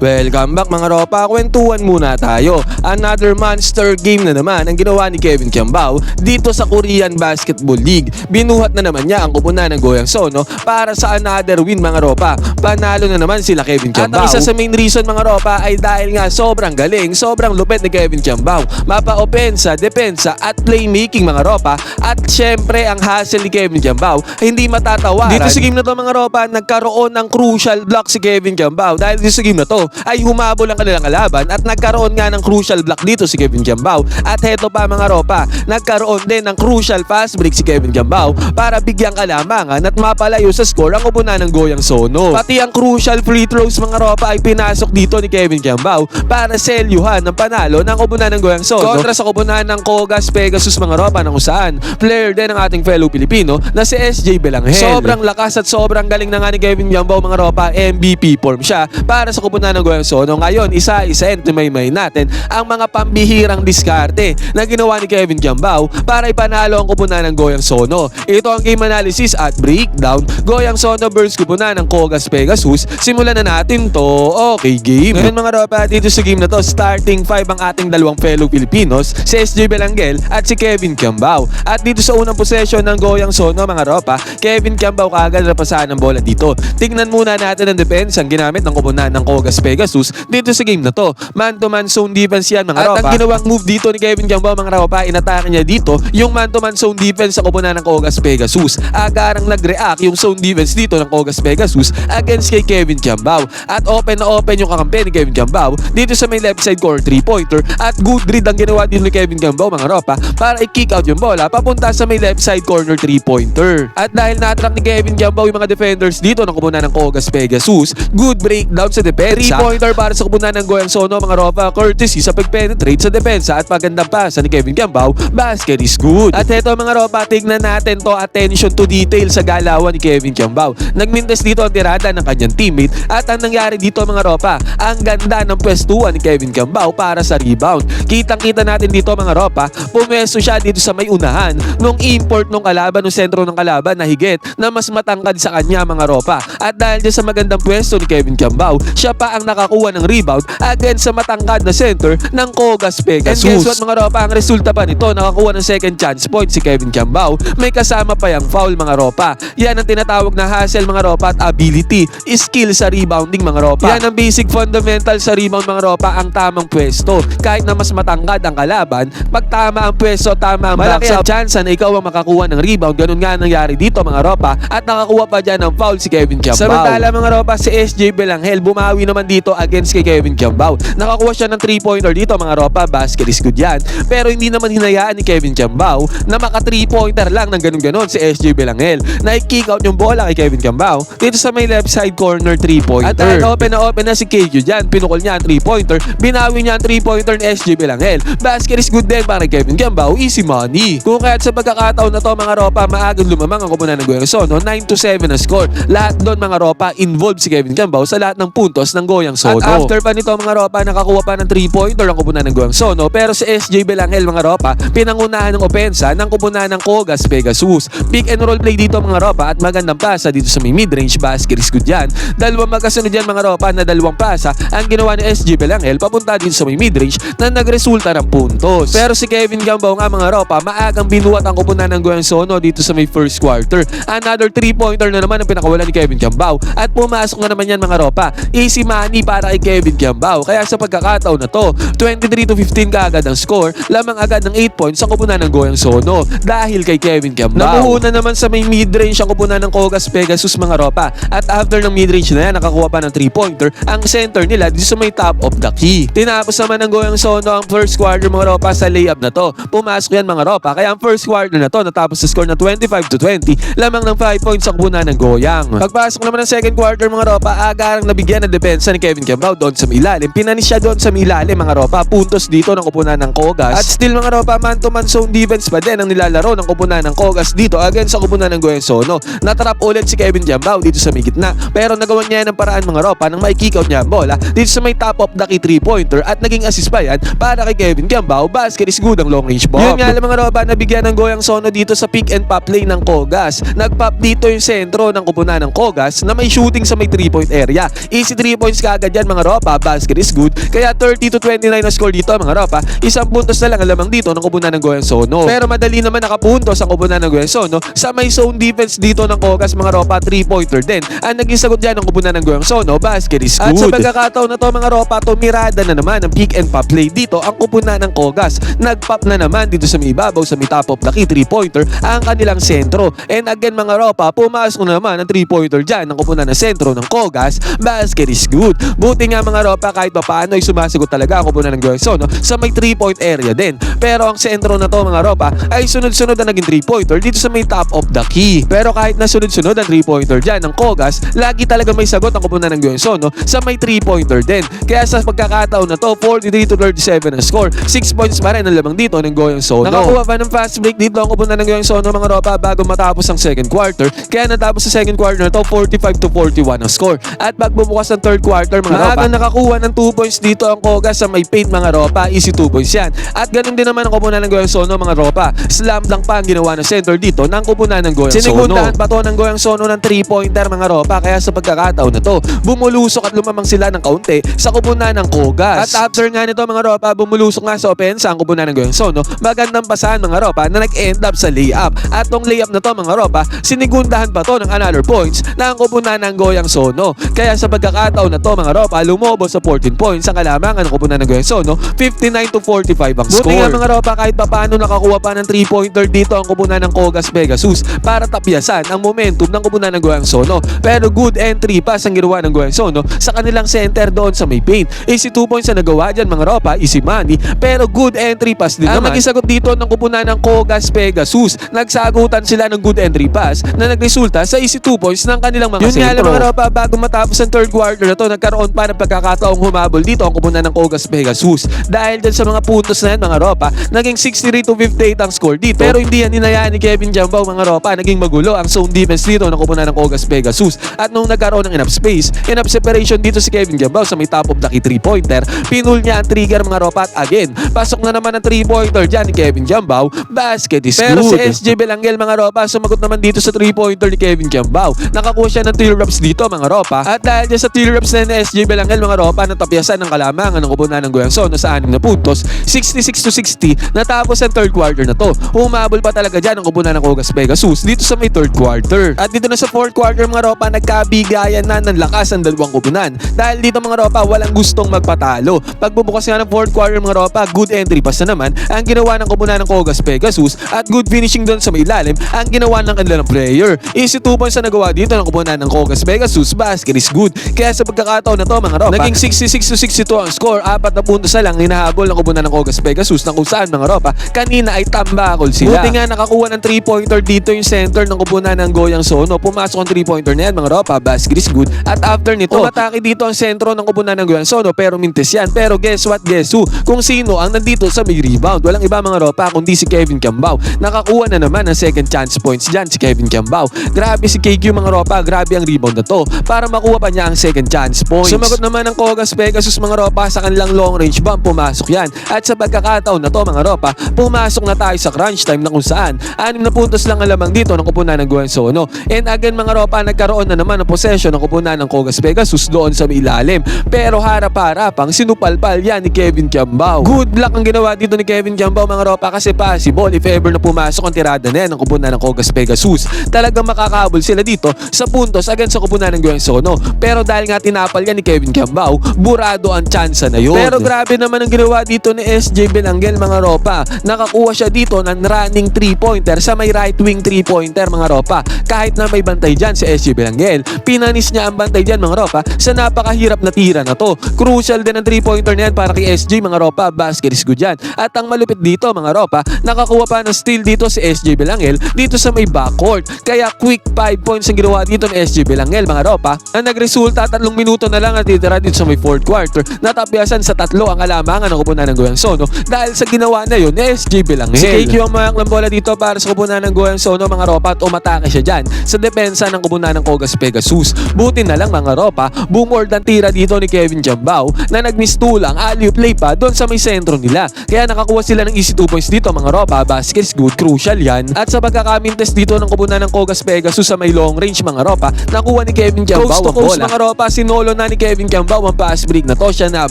Welcome back mga ropa, kwentuhan muna tayo. Another monster game na naman ang ginawa ni Kevin Kiambao dito sa Korean Basketball League. Binuhat na naman niya ang kupunan ng Goyang Sono para sa another win mga ropa. Panalo na naman sila Kevin Kiambao. At ang isa sa main reason mga ropa ay dahil nga sobrang galing, sobrang lupit ni Kevin Kiambao. Mapa-opensa, depensa at playmaking mga ropa. At syempre ang hustle ni Kevin Kiambao hindi matatawaran. Dito sa game na to mga ropa, nagkaroon ng crucial block si Kevin Kiambao. Dahil dito sa game na to ay humabol ang kanilang kalaban at nagkaroon nga ng crucial block dito si Kevin Kiambao. At heto pa mga ropa, nagkaroon din ng crucial fast break si Kevin Kiambao para bigyang kalamangan at mapalayo sa score ang kupunan ng Goyang Sono. Pati ang crucial free throws mga ropa ay pinasok dito ni Kevin Kiambao para selyuhan ng panalo ng kupunan ng Goyang Sono kontra sa kupunan ng Kogas Pegasus mga ropa, na kung saan player din ng ating fellow Pilipino na si SJ Belanghel. Sobrang lakas at sobrang galing na nga ni Kevin Kiambao mga ropa, MVP form siya para sa kupunan ng Goyang Sono. Ngayon, isa-isa may natin ang mga pambihirang diskarte na ginawa ni Kevin Kiambao para ipanalo ang kupunan ng Goyang Sono. Ito ang game analysis at breakdown. Goyang Sono versus kupunan ng Kogas Pegasus. Simulan na natin to. Okay, game. Ngayon mga ropa, dito sa game na to, starting 5 ang ating dalawang fellow Filipinos, si SJ Belanghel at si Kevin Kiambao. At dito sa unang possession ng Goyang Sono mga ropa, Kevin Kiambao kaagad napasahan ng bola dito. Tingnan muna natin ang defense ang ginamit ng kupunan ng Kogas Pegasus dito sa game na to. Man-to-man zone defense yan mga ropa. At ang ginawang move dito ni Kevin Kiambao mga ropa, inatake niya dito yung man-to-man zone defense sa kupunan ng Kogas Pegasus. Agarang nag-react yung zone defense dito ng Kogas Pegasus against kay Kevin Kiambao. At open na open yung kakampi ni Kevin Kiambao dito sa may left side corner 3-pointer. At good read ang ginawa dito ni Kevin Kiambao mga ropa para i-kick out yung bola papunta sa may left side corner 3-pointer. At dahil na-attract ni Kevin Kiambao yung mga defenders dito ng kupunan ng Kogas Pegasus, good breakdown sa depensa. 3-pointer para sa kupunan ng Goyang Sono mga ropa, courtesy sa pag-penetrate sa depensa at pagandang pasa ni Kevin Kiambao. Basket is good. At heto mga ropa, tignan natin to, attention to detail sa galawan ni Kevin Kiambao. Nagmintes dito ang tirada ng kanyang teammate at ang nangyari dito mga ropa, ang ganda ng pwestuhan ni Kevin Kiambao para sa rebound. Kitang-kita natin dito mga ropa, pumwesto siya dito sa may unahan nung import nung kalaban, nung sentro ng kalaban na higit na mas matangkad sa kanya mga ropa. At dahil dyan sa magandang pwesto ni Kevin Kiambao, siya pa ang nakakuha ng rebound against sa matangkad na center ng Kogas Pegasus. And guess what mga ropa, ang resulta pa nito, nakakuha ng second chance point si Kevin Kiambao. May kasama pa yung foul mga ropa. Yan ang tinatawag na hustle mga ropa at ability, skill sa rebounding mga ropa. Yan ang basic fundamental sa rebound mga ropa, ang tamang pwesto. Kahit na mas matangkad ang kalaban, pag tama ang pwesto, tama ang malaki ang chance na ikaw ang makakuha ng rebound. Ganun nga nangyari dito mga ropa, at nakakuha pa dyan ng foul si Kevin Kiambao. Samantala mga ropa, si SJ Belanghel bumawi naman dito against kay Kevin Kiambao. Nakakuha siya ng 3-pointer dito mga ropa, basket is good yan. Pero hindi naman hinayaan ni Kevin Kiambao na maka 3-pointer lang ng ganun-ganon si SJ Belanghel. Na-kick out yung bola kay Kevin Kiambao dito sa may left side corner 3-pointer. At dahil open na si KQ dyan, pinukol niya ang 3-pointer, binawi niya ang 3-pointer ni SJ Belanghel. Basket is good din para Kevin Kiambao, easy money. Kung kaya't sa pagkakataon na to mga ropa, maagang lumamang ang kupunan ng Goyang Sono, 9-7 na score. Lahat doon mga ropa, involved si Kevin Kiambao sa lahat ng puntos ng Goyang Sono. At after pa nito mga ropa, nakakuha pa ng 3-pointer ang kupunan ng Goyang Sono, pero si SJ Belanghel mga ropa, pinangunahan ng opensa ng kupunan ng Kogas Pegasus. Pick and roll play dito mga ropa at magandang pasa dito sa may mid-range, basket is good yan. Dalawang magkasunod yan mga ropa na dalawang pasa ang ginawa ni SJ Belanghel papunta dito sa may mid-range na nagresulta ng puntos. Pero si Kevin Kiambao nga mga ropa, maagang binuhat ang kupunan ng Goyang Sono dito sa may first quarter. Another 3-pointer na naman ang pinakawalan ni Kevin Kiambao at pumasok na naman yan mga ropa. Easy money para kay Kevin Kiambao. Kaya sa pagkakataon na to, 23-15 kaagad ang score, lamang agad ng 8 points sa kupunan ng Goyang Sono dahil kay Kevin Kiambao. Namuhuna naman sa may mid-range ang kupunan ng Kogas Pegasus mga ropa, at after ng mid-range na yan, nakakuha pa ng 3-pointer ang center nila dito sa may top of the key. Tinapos naman ng Goyang Sono ang first quarter mga ropa sa layup na to. Pumasok yan mga ropa, kaya ang first quarter na to natapos sa score na 25-20, lamang ng 5 points sa kupunan ng Goyang. Pagpasok naman ng second quarter mga ropa, agarang nabigyan ng depensa ni Kevin Kiambao doon sa ilalim. Pinanis siya doon sa ilalim mga ropa, puntos dito ng kupunan ng Kogas. At still mga ropa, man-to-man zone defense pa din ang nilalaro ng kupunan ng Kogas dito against sa kupunan ng Goyang Sono. Natrap ulit si Kevin Kiambao dito sa may gitna, pero nagawa niya ng paraan mga ropa nang may kick out niya ang bola dito sa may top of the key 3-pointer at naging assist pa yan para kay Kevin Kiambao. Basket is good ang long range bomb. Yun nga lang mga ropa, nabigyan ng Goyang Sono dito sa pick and pop lane ng Kogas. Nagpop dito yung sentro ng kupunan ng Kogas na may shooting sa may 3-point area. Easy 3 points ka kagad yan mga ropa, basket is good. Kaya 30-29 na score dito mga ropa. Isang puntos na lang ang lamang dito ng kupunan ng Goyang Sono. Pero madali naman nakapuntos ang kupunan ng Goyang Sono sa may zone defense dito ng Kogas mga ropa, 3-pointer din. Ang naging sagot dyan ng kupunan ng Goyang Sono, basket is good. At sa pagkakataon na to mga ropa, tumirada na naman ang pick and pop play dito ang kupunan ng Kogas. Nagpop na naman dito sa may ibabaw, sa may top of the key, 3-pointer ang kanilang sentro. And again mga ropa, pumasok na naman ang 3-pointer dyan ng kupunan ng sentro ng Kogas, basket is good. Buti nga mga ropa, kahit paano ay sumasagot talaga ang kupunan ng Goyang Sono sa may 3-point area din. Pero ang sentro na to mga ropa ay sunod-sunod na naging 3-pointer dito sa may top of the key. Pero kahit na sunod-sunod ang 3-pointer dyan ng Kogas, lagi talaga may sagot ang kupunan ng Goyang Sono sa may 3-pointer din. Kaya sa pagkakataon na to, 43-37 ang score, 6 points pa rin ang lamang dito ng Goyang Sono. Nakakuha pa ng fast break dito ang kupunan ng Goyang Sono mga ropa bago matapos ang second quarter. Kaya natapos sa second quarter na to, 45-41 ang score. At pagbubukas ng third quarter mga ropa, nakakuha ng 2 points dito ang Kogas sa may paint mga ropa, easy 2 points yan. At ganun din naman ang kupunan ng Goyang Sono mga ropa, slam dunk pa ang ginawa ng center dito ng kupunan ng Goyang Sono. Sinigundahan pa to ng Goyang Sono ng 3-pointer mga ropa, kaya sa pagkakataon na to, bumulusok at lumamang sila ng kaunti sa kupunan ng Kogas. At after nga nito mga ropa, bumulusok nga sa opensa ang kupunan ng Goyang Sono, magandang pasahan mga ropa na nag-end up sa layup. At tong layup na to mga ropa, sinigundahan pa to ng another points na ang kupunan ng Goyang Sono. Kaya sa pagkakataon na to mga ropa, lumobo sa 14 points ang kalamangan ng kupunan ng Goyang Sono, 59-45 ang score. Buti nga mga ropa, kahit papaano nakakuha pa ng 3-pointer dito ang kupunan ng Kogas Pegasus para tapyasan ang momentum ng kupunan ng Goyang Sono. Pero good entry pass ang ginawa ng Goyang Sono sa kanilang center doon sa may paint. Easy 2 points na nagawa dyan mga ropa, easy money, pero good entry pass din naman. Ang nagisagot dito ng kupunan ng Kogas Pegasus, nagsagutan sila ng good entry pass na nagresulta sa easy 2 points ng kanilang mga sentro. Yun nga lang mga ropa, bago matapos ang third quarter na to, nagkaroon pa ng pagkakataong humabol dito ang kupunan ng Kogas Pegasus. Dahil dyan sa mga puntos na yan mga ropa, naging 63-58 ang score dito. Pero hindi yan hinayaan ni Kevin Jambao mga ropa, naging magulo ang zone defense dito ng kupunan ng Kogas Pegasus. At nung nagkaroon ng enough space, enough separation dito si Kevin Jambao sa may top of the key 3-pointer, pinul niya ang trigger mga ropa, at again, pasok na naman ang 3-pointer dyan ni Kevin Jambao, basket is good. Pero si SJ Belangel mga ropa, sumagot naman dito sa 3-pointer ni Kevin Jambao. Nakakuha siya ng teal wraps dito mga ropa, at dahil dyan sa teal wraps na ni SJ Belangel mga ropa, natapyasan ng kalamangan ng kupunan ng Goyang Sono sa 6 na puntos, 66-60, natapos ang third quarter na to. Humabol pa talaga dyan ang kupunan ng Kogas Pegasus dito sa may third quarter. At dito na sa fourth quarter mga ropa, nagkabigayan na ng lakas ang dalawang kupunan. Dahil dito mga ropa, walang gustong magpatalo. Pagbubukas nga ng fourth quarter mga ropa, good entry pass na naman ang ginawa ng kupunan ng Kogas Pegasus, at good finishing doon sa may ilalim ang ginawa ng kanilang player. Easy 2 points na nagawa dito ng kupunan ng Kogas Pegasus, basket is good. Kaya sa pagkakataon na to mga ropa, naging 66-62 ang score, 4 na puntos na lang hinahabol ng kupunan ng Kogas Pegasus, na kung saan mga ropa, kanina ay tambakol sila. Buti nga nakakuha ng 3-pointer dito yung center ng kupunan ng Goyang Sono. Pumasok ang 3-pointer na yan mga ropa, basket is good. At after nito, umatake dito ang sentro ng kupunan ng Goyang Sono, pero mintes yan. Pero guess what, guess who? Kung sino ang nandito sa may rebound, walang iba mga ropa kundi si Kevin Kiambao. Nakakuha na naman ng second chance points dyan si Kevin Kiambao. Grabe si KQ mga ropa, grabe ang rebound na to para makuha pa niya ang second chance points. Sumagot naman ng Kogas Pegasus mga ropa sa kanilang long range bomb, pumasok yan. At sa pagkakataon na to mga ropa, pumasok na tayo sa crunch time na kung saan 6 na puntos lang ang lamang dito ng kupunan ng Goyang Sono. And again mga ropa, nagkaroon na naman ng possession ng kupunan ng Kogas Pegasus doon sa may ilalim. Pero harap-harapang sinupalpal yan ni Kevin Kiambao. Good luck ang ginawa dito ni Kevin Kiambao mga ropa, kasi possible if ever na pumasok ang tirada na yan ng kupunan ng Kogas Pegasus, talagang makakabol sila dito sa puntos against sa kupunan ng Goyang Sono. Pero dahil nga tinapal yan ni Kevin Kiambao, burado ang tsansa na yun. Pero grabe naman ang ginawa dito ni SJ Belangel mga ropa. Nakakuha siya dito ng running 3-pointer sa may right wing 3-pointer mga ropa. Kahit na may bantay dyan si SJ Belangel, pinanis niya ang bantay dyan mga ropa sa napakahirap na tira na to. Crucial din ang 3-pointer na yan para kay SJ mga ropa, basket is good yan. At ang malupit dito mga ropa, nakakuha pa ng steal dito si SJ Belangel dito sa may backcourt. Kaya quick 5 points ang ginawa dito ni SJ Belangel mga ropa, na nagresulta 3 minuto na lang at titira dito sa may fourth quarter. Natapyasan sa 3 ang kalamangan ng kupunan ng Goyang Sono dahil sa ginawa na yun ni SJ Belangel. Si KQ ang mayang ng bola dito para sa kupunan ng Goyang Sono mga ropa, at umatake siya dyan sa depensa ng kupunan ng Kogas Pegasus. Buti na lang mga ropa, bumord ang tira dito ni Kevin Jambao na nagmistulang alley-oop play pa doon sa may sentro nila. Kaya nakakuha sila ng easy 2 points dito mga ropa, basket is good, crucial yan. At sa pagkakamintes dito ng kupunan ng Kogas Pegasus sa may long range mga ropa, nakuha ni Kevin Jambao ang bola. Coast to coast mga ropa, sinolo Nakuha na ni Kevin Kiambao ang fast break na to, siya na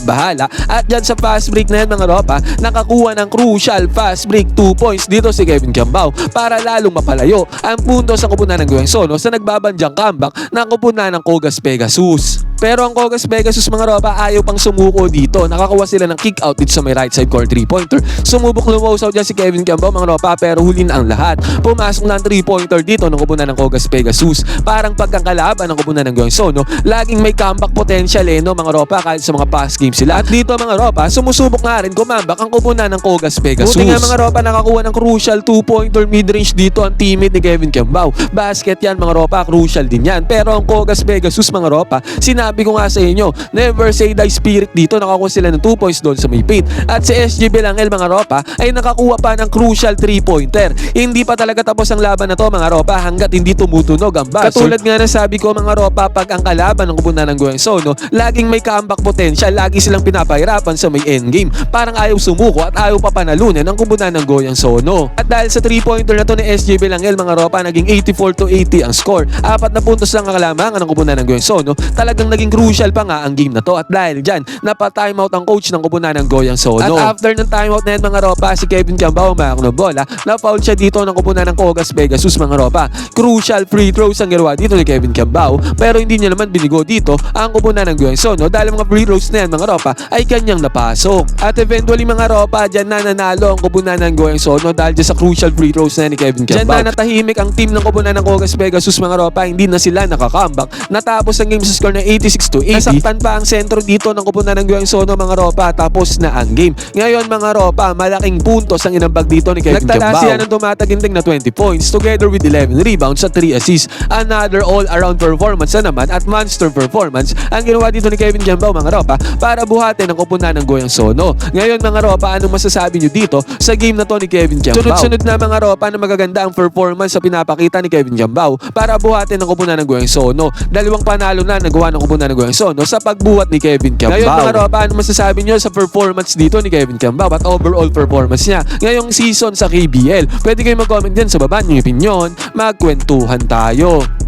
bahala. At dyan sa fast break na yan mga ropa, nakakuha ng crucial fast break 2 points dito si Kevin Kiambao para lalong mapalayo ang puntos sa kupunan ng Goyang Sono sa nagbabandyang comeback ng kupunan ng Kogas Pegasus. Pero ang Kogas Pegasus mga ropa ayaw pang sumuko dito. Nakakuha sila ng kick out dito sa may right side corner 3-pointer. Sumubok lumawasaw dyan si Kevin Kiambao mga ropa pero huli na ang lahat. Pumasok na ang 3-pointer dito ng kupunan ng Kogas Pegasus. Parang pagkakalaban ng kupunan ng Goyang Sono, laging may comeback potential no mga ropa kahit sa mga past games sila. At dito mga ropa, sumusubok nga rin kumambak ang kupunan ng Kogas Pegasus. Buti nga mga ropa nakakuha ng crucial 2-pointer mid-range dito ang teammate ni Kevin Kiambao. Basket yan mga ropa, crucial din yan. Pero ang Kogas Pegasus mga ropa, sinabi ko nga sa inyo, never say die spirit dito. Nakakuha sila ng 2 points doon sa may paint. At si SG Belangel mga ropa ay nakakuha pa ng crucial 3-pointer. Hindi pa talaga tapos ang laban na to mga ropa hanggat hindi tumutunog ang buzzer. Katulad nga na sabi ko mga ropa, pag ang kalaban ng kupunan ng Goyang Sono, laging may comeback potential, lagi silang pinapahirapan sa may endgame. Parang ayaw sumuko at ayaw papanalunin ang kupunan ng Goyang Sono. At dahil sa 3-pointer na to ni SG Belangel mga ropa, naging 84-80 ang score. 4 na puntos lang ang kalamangan ng kupunan ng Goyang Sono. Talagang naging crucial pa nga ang game na to. At dahil dyan, napa-timeout ang coach ng kupunan ng Goyang Sono. At after ng timeout na yan mga ropa, si Kevin Kiambao umayak ng bola. Na-foul siya dito ng kupunan ng Kogas Pegasus mga ropa. Crucial free throws ang ginawa dito ni Kevin Kiambao. Pero hindi niya naman binigo dito ang kupunan ng Goyang Sono dahil mga free throws na yan mga ropa ay kanyang napasok. At eventually mga ropa, dyan na nanalo ang kupunan ng Goyang Sono dahil dyan sa crucial free throws na yan ni Kevin Kiambao. Dyan na natahimik ang team ng kupunan ng Kogas Pegasus mga ropa. Hindi na sila nakakambak. Natapos ang game sa score na 86-80. Nasaktan pa ang sentro dito ng kupunan ng Goyang Sono mga ropa. Tapos na ang game. Ngayon mga ropa, malaking puntos ang inambag dito ni Kevin Kiambao. Nagtala siya ng tumataginting na 20 points together with 11 rebounds at 3 assists. Another all-around performance na naman at monster performance ang ginawa dito ni Kevin Kiambao mga ropa para buhatin ang kupunan ng Goyang Sono. Ngayon mga ropa, anong masasabi nyo dito sa game na to ni Kevin Kiambao? Sunod-sunod na mga ropa na magaganda ang performance sa pinapakita ni Kevin Kiambao para buhatin ang kupunan ng Goyang Sono. Dalawang panalo na nagawa ng kupunan ng Goyang Sono sa pagbuhat ni Kevin Kiambao. Ngayon mga ropa, anong masasabi nyo sa performance dito ni Kevin Kiambao at overall performance niya ngayong season sa KBL? Pwede kayo mag-comment din sa baba ng opinion. Magkwentuhan tayo.